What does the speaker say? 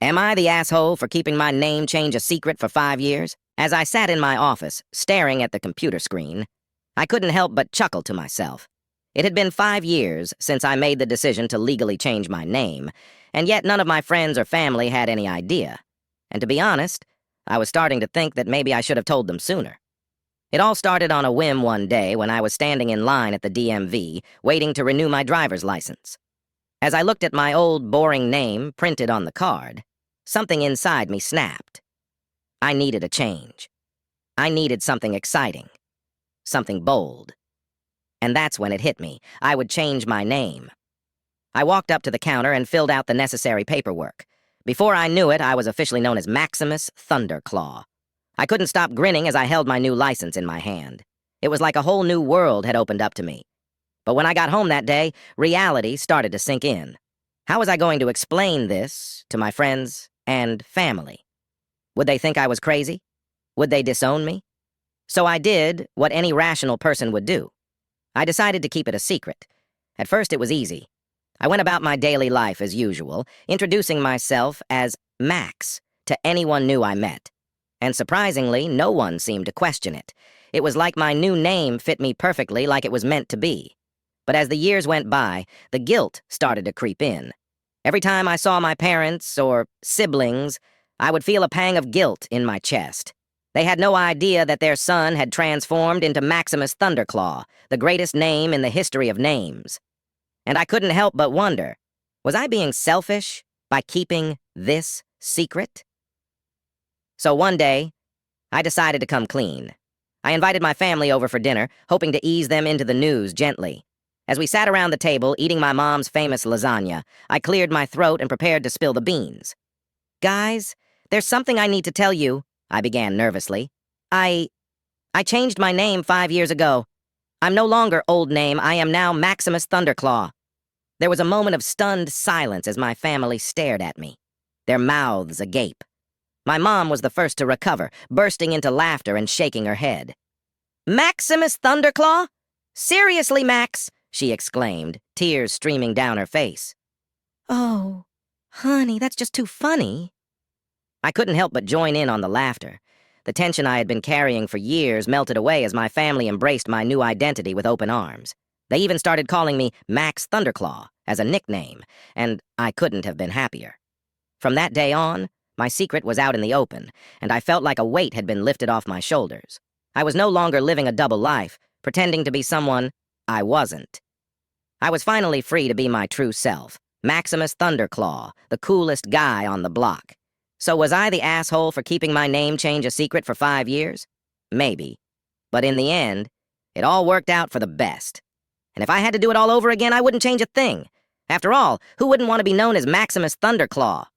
Am I the asshole for keeping my name change a secret for 5 years? As I sat in my office, staring at the computer screen, I couldn't help but chuckle to myself. It had been 5 years since I made the decision to legally change my name, and yet none of my friends or family had any idea. And to be honest, I was starting to think that maybe I should have told them sooner. It all started on a whim one day when I was standing in line at the DMV, waiting to renew my driver's license. As I looked at my old, boring name printed on the card, something inside me snapped. I needed a change. I needed something exciting, something bold. And that's when it hit me. I would change my name. I walked up to the counter and filled out the necessary paperwork. Before I knew it, I was officially known as Maximus Thunderclaw. I couldn't stop grinning as I held my new license in my hand. It was like a whole new world had opened up to me. But when I got home that day, reality started to sink in. How was I going to explain this to my friends and family? Would they think I was crazy? Would they disown me? So I did what any rational person would do. I decided to keep it a secret. At first it was easy. I went about my daily life as usual, introducing myself as Max to anyone new I met. And surprisingly, no one seemed to question it. It was like my new name fit me perfectly, like it was meant to be. But as the years went by, the guilt started to creep in. Every time I saw my parents or siblings, I would feel a pang of guilt in my chest. They had no idea that their son had transformed into Maximus Thunderclaw, the greatest name in the history of names. And I couldn't help but wonder, was I being selfish by keeping this secret? So one day, I decided to come clean. I invited my family over for dinner, hoping to ease them into the news gently. As we sat around the table, eating my mom's famous lasagna, I cleared my throat and prepared to spill the beans. "Guys, there's something I need to tell you," I began nervously. I changed my name 5 years ago. I'm no longer Old Name, I am now Maximus Thunderclaw. There was a moment of stunned silence as my family stared at me, their mouths agape. My mom was the first to recover, bursting into laughter and shaking her head. "Maximus Thunderclaw? Seriously, Max?" she exclaimed, tears streaming down her face. "Oh, honey, that's just too funny." I couldn't help but join in on the laughter. The tension I had been carrying for years melted away as my family embraced my new identity with open arms. They even started calling me Max Thunderclaw as a nickname, and I couldn't have been happier. From that day on, my secret was out in the open, and I felt like a weight had been lifted off my shoulders. I was no longer living a double life, pretending to be someone I wasn't. I was finally free to be my true self, Maximus Thunderclaw, the coolest guy on the block. So was I the asshole for keeping my name change a secret for 5 years? Maybe. But in the end, it all worked out for the best. And if I had to do it all over again, I wouldn't change a thing. After all, who wouldn't want to be known as Maximus Thunderclaw?